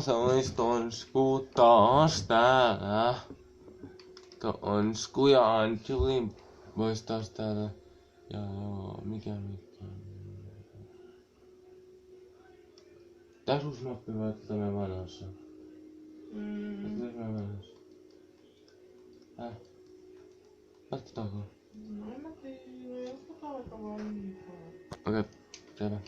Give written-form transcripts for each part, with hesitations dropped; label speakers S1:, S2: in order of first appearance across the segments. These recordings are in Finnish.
S1: Se ois Tonsku taas täällä. Tonsku ja Angelin vois taas täällä. Ja joo, mikä. Tää uusi mappi vai tätä me vanhassa? Tätä me vanhassa. Laitetaanko?
S2: No en mä tiedä, joskus alkaa vaan niin paljon.
S1: Okei, selvä.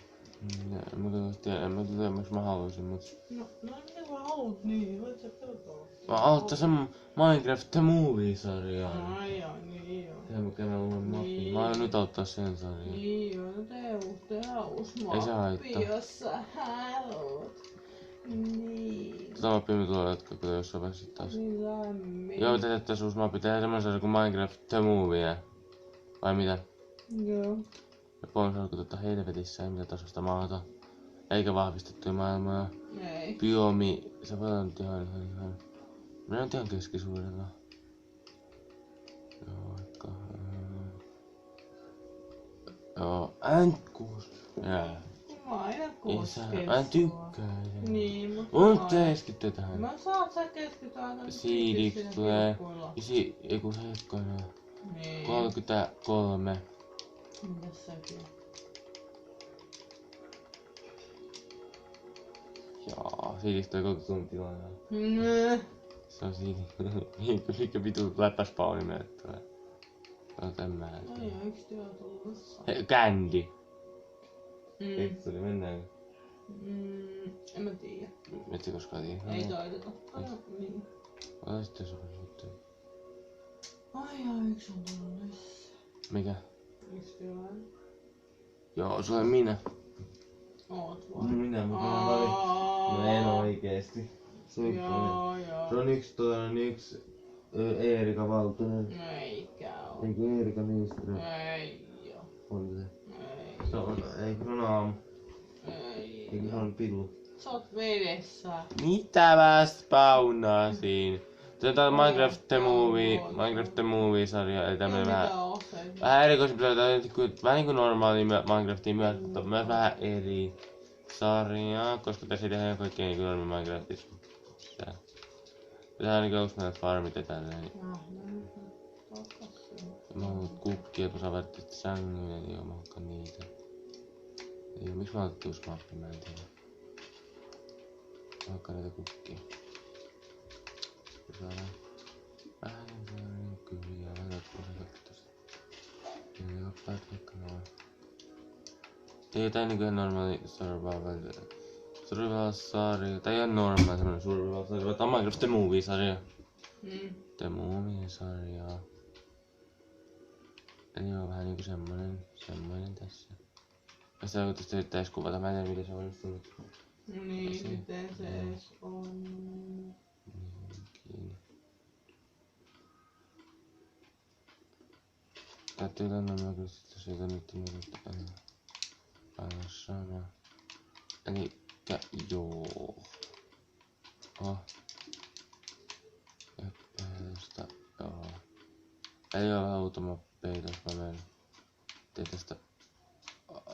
S1: En mä tiedä, miksi mä haluaisin, mut...
S2: No mitä sä haluut niin? Voit sä pelata?
S1: Mä aloittaa sen Minecraft The Movie-sarjaa.
S2: Ai niin joo.
S1: Tehdään mä uuden mappin. Mä aion nyt aloittaa sen sarjan.
S2: Niin joo, tehdään uusi
S1: Ei se
S2: mappi,
S1: haittaa.
S2: jos sä haluut. Niin.
S1: Tätä mappia me tulee jatkaa, kun jossain vaiheessa taas.
S2: Niin lämmin.
S1: Joo, me tehtäis uusi mappi. Tehdään semmonen sarja kuin Minecraft The Movie. Vai mitä?
S2: Joo.
S1: Ja pois alkoi helvetissä, ei mitä tasosta maata. Eikä vahvistettuja maailmaa.
S2: Ei.
S1: Biomi, se voi olla nyt ihan... Minä nyt ihan keskisuurella. Joo, vaikka... Joo, N6. Jää.
S2: Mä aina kosken
S1: Mä en tykkää.
S2: Niin, mut
S1: On keskittyä tähän.
S2: Mä saat sä keskittyä aina
S1: Siidiksi tulee... Eiku hetkonen.
S2: Niin.
S1: 33.
S2: Mitäs säkin?
S1: Jaa, siidiksi tulee 30 tuntia aina. Se on siinä. Mikä vitu läppäspawnimeet tulee. Otan mä.
S2: Ai eiks tää tulossa?
S1: Hei, Candy. Eikö se oli mennään?
S2: En mä tiedä.
S1: Et sä koskaan tiedä?
S2: Ei taideta. Niin.
S1: Ota sitten se on juttuja.
S2: Ai eiks on tulossa?
S1: Mikä?
S2: Eiks vielä?
S1: Joo, se olen minä.
S2: Oot vai?
S1: Minä, mutta mä valin. No en oikeesti. Se on yksi Eerika Valtonen.
S2: Eikä oo.
S1: Eikö Eerika Niiström?
S2: Ei oo.
S1: On se.
S2: Ei.
S1: Se on, eikö se on aamu?
S2: Ei.
S1: Eikö se on pillu?
S2: Sä oot vedessä.
S1: Mitä mä spawnasin? Tätä on Minecraft The Movie-sarja, eli tämmönen vähän erikoisempi sarja, vähän niinku normaali Minecraftiin myös, mutta myös vähän eri sarjaa, koska tässä ei tehdä kaikkea niinku normaali Minecraftissa. Tehdään niinku just näitä farmit ja tälleen. Mä haluan kukkia, kun sä vertit sängyyn, eli joo, mä hakkaan niitä. Joo, miksi mä otettiin uusi mappi, mä en tiedä. Mä hakkaan näitä kukkia. Saadaan vähän kyliä, vähän tosta. Joo, vaikka noin. Ei tää niinku ihan normaali survival-sarja. Tää ei ihan normaali semmonen survival-sarja, vaan tää on Minecraft The Movie-sarja. The Movie-sarja. Eli joo, vähän niinku semmonen tässä. Ja sitä tästä yrittäis kuvata, mä en tiedä miten se on just tullut.
S2: Niin, miten se edes on.
S1: Kiinni. Täytyy lennä kyllä sitten siitä nyt aina sama. Elikkä joo. Epäilystä joo. Ei oo vähän uutta mappia, jos mä menen. Tein tästä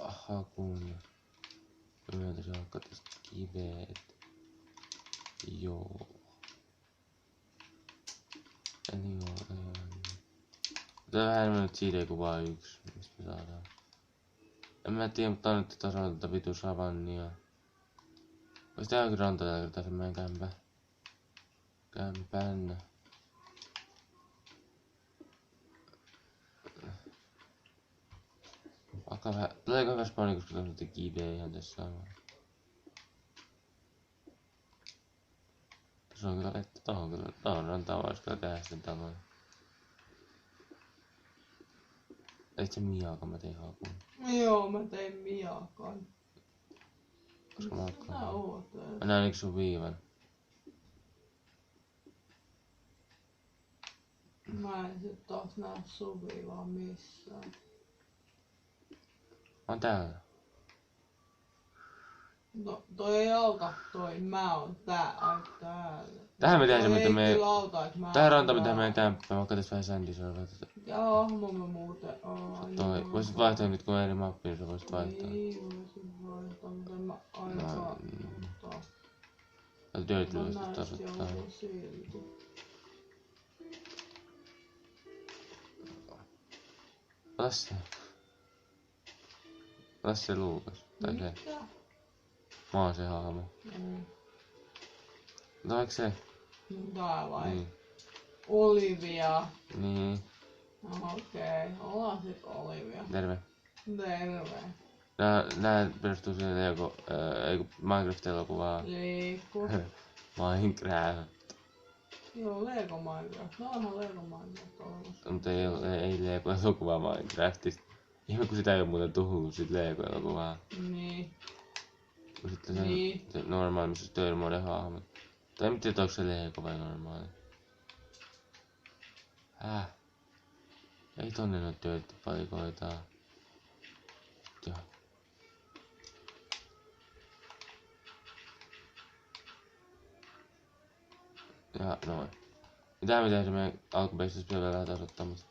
S1: hakun. Yhdeltä se alkaa tästä kiveet. Joo. Eli joo, tää vähän enemmän nyt siitä kuin vaan yksi, mistä me saadaan. En mä tiedä, mutta on nyt taas tätä vitu savannia. Vois tehdä jokin ranta tällä kertaa sen meidän kämpän. Alkaa vähän, tuleeko hyvä spawni, koska tässä on kiveä ihan tässä sama. Se on kyllä vettä tohon rantaan vois kyllä tehdä sitten tavoin. Teit se miakan, mä tein hakun.
S2: Joo, mä tein miakan.
S1: Koska mä alkaa.
S2: Sä oot.
S1: Mä näin eikö sun viivan?
S2: Mä en sit taas näe sun viivaa missään.
S1: Mä oon täällä.
S2: No, toi ei auta toi, mä oon täällä.
S1: Tähän me tehdään mitä me... Tähän rantaan me tehdään
S2: täällä.
S1: meidän kämppää, mä katsoin vähän sändisorvaa.
S2: Jaa, mä muuten oon.
S1: Toi, voisit vaihtaa nyt kun on eri mappi, niin sä voisit vaihtaa.
S2: Niin, voisin vaihtaa, mutta en mä ainakaan ottaa.
S1: Dirtlystä tasoittaa. Ota se Luukas. Tai se. Mä oon se hahmo. Otaanko se?
S2: Tää vai?
S1: Niin.
S2: Olivia.
S1: Niin.
S2: Okei, ollaan sit Olivia.
S1: Terve.
S2: Terve.
S1: Nää perustuu siihen Lego, Minecraft-elokuvaan.
S2: Liikku.
S1: Minecraft.
S2: Joo, Lego Minecraft. No onhan Lego Minecraft olemassa.
S1: Mutta ei Lego-elokuvaa Minecraftista. Ihme kun sitä ei oo muuten tullut sit Lego-elokuvaa.
S2: Niin.
S1: Sitten se normaali, missä on Story Mode hahmot. Tai en tiedä onko se Lego vai normaali. Ei tonne noit työttipalikoita. Joo. Ja noin. Mitä me tehdään meidän alkuperäisessä pitää vähän tasoittaa, mutta...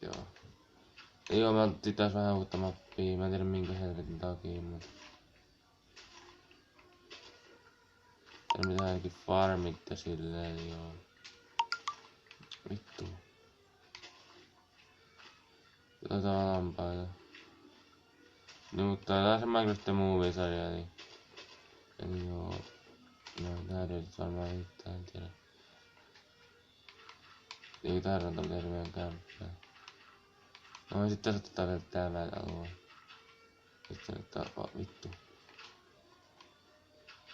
S1: Joo. Joo, me otettiin taas vähän uutta mappia. Mä en tiedä minkä helvetin takia, mutta... Meidän pitää ainakin farmit ja silleen, joo. Vittu. Otetaan lampaita. No mutta tää on se Minecraft The Movie-sarja, eli joo. No tää löytyy varmaan riittää, en tiedä. Ei tarvita tehdä meidän kämppää. No sitten tässä otetaan vielä tää välialue. Sitten ottaa vittu.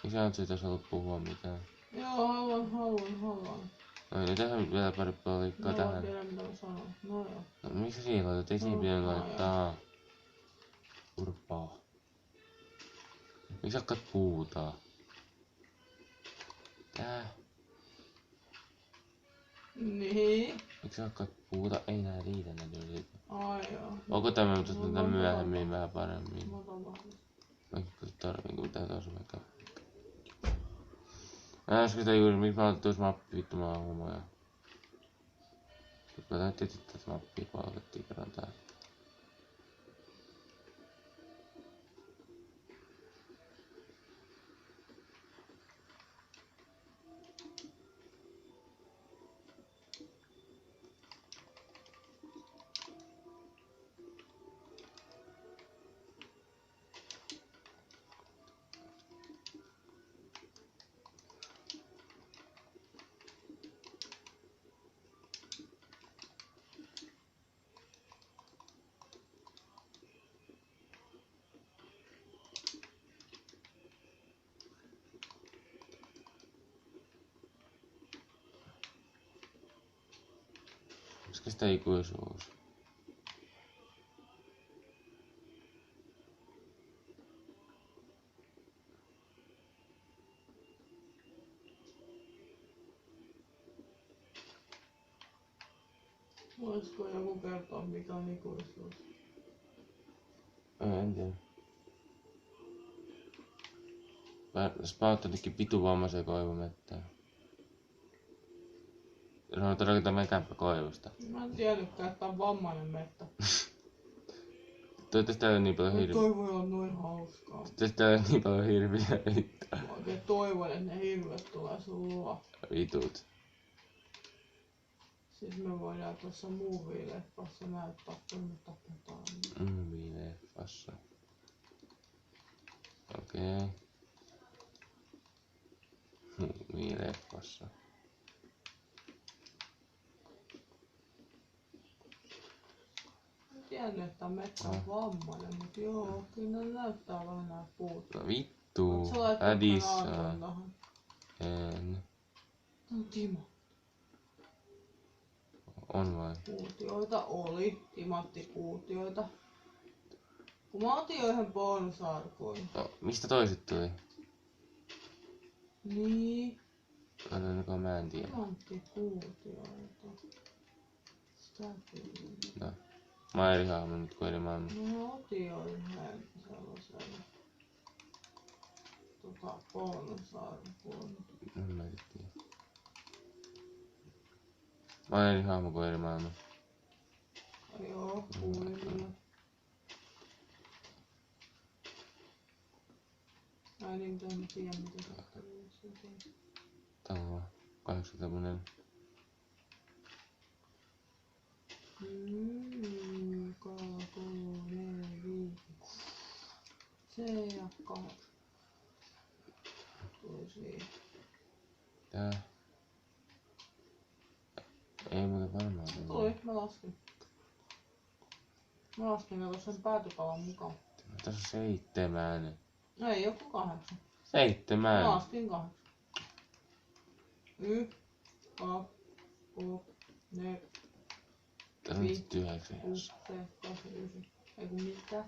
S1: Miksi Antsi ei tässä ollut puhua mitään?
S2: Joo, haluan.
S1: No niin, tähän vielä pari palikkaa tähän.
S2: No tiedä mitä mä sanon. No joo.
S1: No miksi siihen laitat? Ei siihen pitänyt laittaa. Urpaa. Miksi hakkaat puutaa? Tää.
S2: Niin.
S1: Miksi hakkaat puuta? Ei nää riitä näkyy siitä.
S2: Ai joo.
S1: Onko tämä mutta tätä myöhemmin vähän paremmin?
S2: Mä otan vähän.
S1: Oikein tarviin kun pitää taas vaikka. Mä äsken sitä juuri, miksi mä otin tuossa mappi, vittu mä oon humoja. Mä täytyy sitten tätä mappia, kun aloitettiin kerran tää. Koska sitä ikuisuus.
S2: Voisiko joku kertoa mikä on ikuisuus?
S1: En tiedä. Spaut jotenkin vitu vammaisen koivumettään. Se on todellakin meidän kämppä koivusta.
S2: Mä en tiennytkään, että on vammainen mettä.
S1: Toivottavasti täällä on niin paljon hirviä.
S2: Toi voi olla noin hauskaa.
S1: Toivottavasti täällä on niin paljon hirviä.
S2: Mä oikein toivon, että ne hirvet tulee sun luo.
S1: Vitut.
S2: Siis me voidaan tuossa movie-leffassa näyttää, kun me tapetaan.
S1: Movie-leffassa. Okei. Movie-leffassa.
S2: Mä tiedän, että metsä on vammainen, mut joo, kyllä ne näyttää vähän nää puut.
S1: No vittu.
S2: Mut sä laitat
S1: Ädissää.
S2: tän tähän.
S1: En.
S2: No Timo.
S1: On vai?
S2: Kuutioita oli, timanttikuutioita. Kun mä otin jo yhden bonusarkuin.
S1: No, mistä toiset tuli?
S2: Niin,
S1: Otanko mä en tiedä.
S2: timanttikuutioita. Sitä kyllä.
S1: No. Mä oon eri hahmo nyt kuin eri maailma.
S2: No mä otin jo yhden sellaisen. Bonusarkuin.
S1: En mä tiedä. Mä oon eri hahmo kuin eri maailma.
S2: Joo, kuulin kyllä. Ai niin, mutta en mä tiedä mitä sä oot tehnyt.
S1: Tää on 80.
S2: 2, 3, 4, 5. Se ja 8. Tuli siihen.
S1: Tää. Ei muuten varmaan tule.
S2: Tuli, mä laskin. Mä laskin kato sen päätökavan mukaan.
S1: Tässä on 7.
S2: Ei joku 8.
S1: 7.
S2: Mä laskin 8. 1, 2, 3, 4,
S1: Tässä on nyt 9.
S2: 6, 7, 8, 9. Ei kun mitään.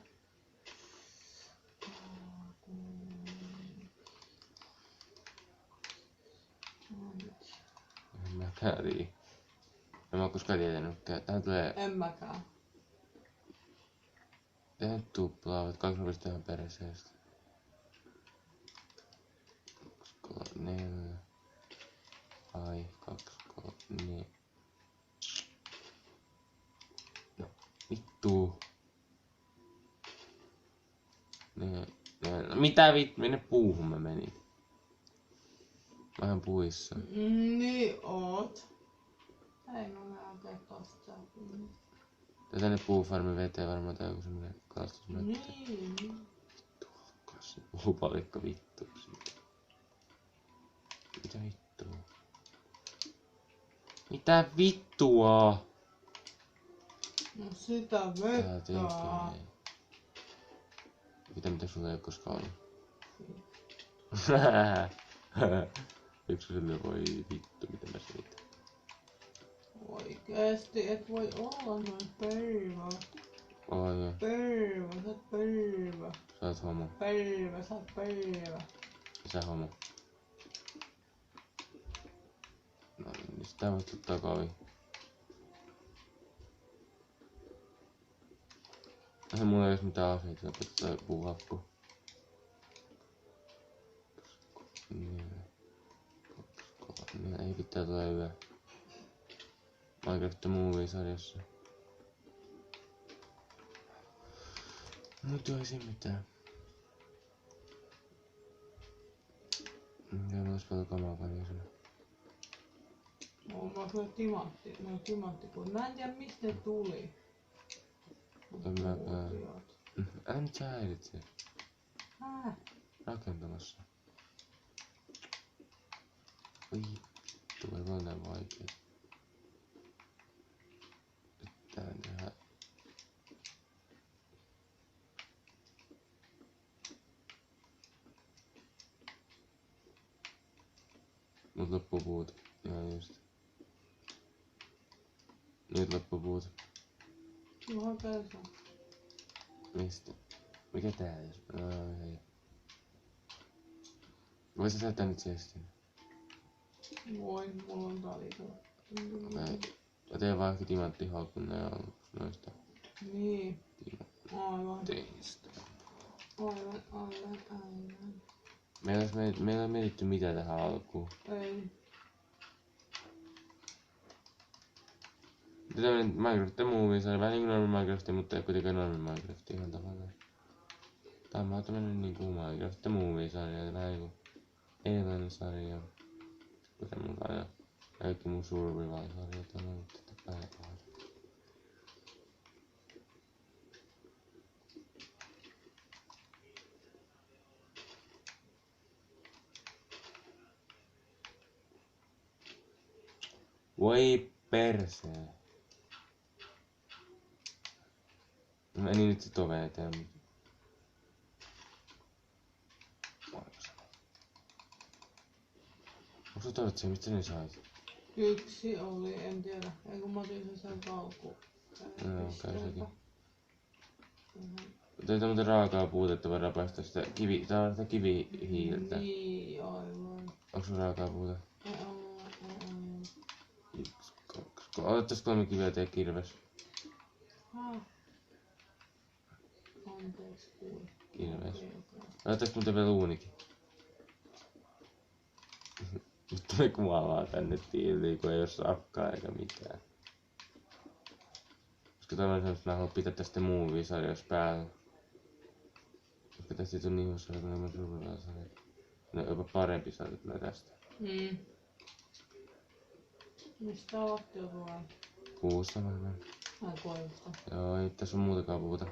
S1: En mäkään tiedä. En mä oo koskaan tietänytkään. Tähän tulee...
S2: En mäkään.
S1: Tää nyt tuplaavat. 2 rupesi ihan perseestä. 2, 3, 4. Ai, 2, 3, 4. No, vittu. Ne, no mitä vittu? Minne puuhun mä menin? Vähän puissa.
S2: Niin oot. Ei mä mene oikein tosta.
S1: Tää tänne puufarmin veteen varmaan tää joku semmonen kalastusmökki.
S2: Niin.
S1: Vittu, kassi puupalikka vittu siitä. Mitä vittua? Mitä vittua?
S2: No sitä
S1: Tää
S2: vettä.
S1: tekee. Mitä sulla ei oo koskaan ollut? Yksi sille voi vittu, mitä mä selitän.
S2: Oikeesti et voi olla noin pervä.
S1: Oi,
S2: Pervä, sä oot pervä.
S1: sä oot homo.
S2: Pervä, sä oot pervä.
S1: Sä homo. No niin, sitä voit ottaa kavi. Eihän mulla ei oo mitään aseita, mä pitää puuhakku. Niin. Ei pitää tulla yö. Minecraft Movie-sarjassa. Mut ei siinä mitään. Mitä olis paljon kamaa paljon sinne?
S2: Onko sulla timantti? No timanttipuut. Mä en tiedä mistä ne tuli.
S1: En mäkään. Älä nyt sä häiritse. Rakentamassa. Oi vittu, ei voi näin vaikea. Nyt tää tehdään. Mut loppuu puut. Ihan just. Nyt loppuu puut.
S2: Ihan persä.
S1: Mistä? Mikä tää jos? Hei. Voisit sä tänne chestin?
S2: Voi, mulla on talikolla.
S1: Mä teen vaan ehkä timanttihaukun nää aluksi noista
S2: Niin. Aivan.
S1: timantteista.
S2: Aivan.
S1: Meillä ei mietitty mitä tähän alkuun.
S2: Ei.
S1: Tämmönen Minecraft Movie-sarja, vähän niinku normi Minecraft, mutta ei kuitenkaan normi Minecraft ihan tavallaan. Tää on tämmönen niinku Minecraft Movie-sarja, vähän niinku Alien-sarja. Kuten mulla aina kaikki mun survival-sarjat on ollut tätä päivää. Voi persee. Meni nyt sit oveen eteen, mut... Onko sä todettu mistä sä ne sait?
S2: Yksi oli, en tiedä. Ei kun mä otin sen kalkuun.
S1: No, käy sekin. Teitä muuten raakaa puuta, että voidaan päästä sitä kivihiiltä.
S2: Niin, aivan.
S1: Onko sun raakaa puuta? Yksi, kaksi, kolme. Otettais 3 kiveä ja tee kirves.
S2: Anteeksi, kuule.
S1: Kirves. Otettais muuten vielä uunikin? Nyt tulee kuvaavaa tänne tiiliin, kun ei oo sakkaa eikä mitään. Koska toivon semmoista, että mä haluan pitää tästä movie-sarjassa päällä. Vaikka tästä ei tuu niin hyvä sarja, kun nämä survival-sarjat. Ne on jopa parempi sarja tulee tästä.
S2: Mistä ootte vai?
S1: Kuussa varmaan.
S2: Ai Koivusta.
S1: Joo, ei tässä oo muutakaan puuta.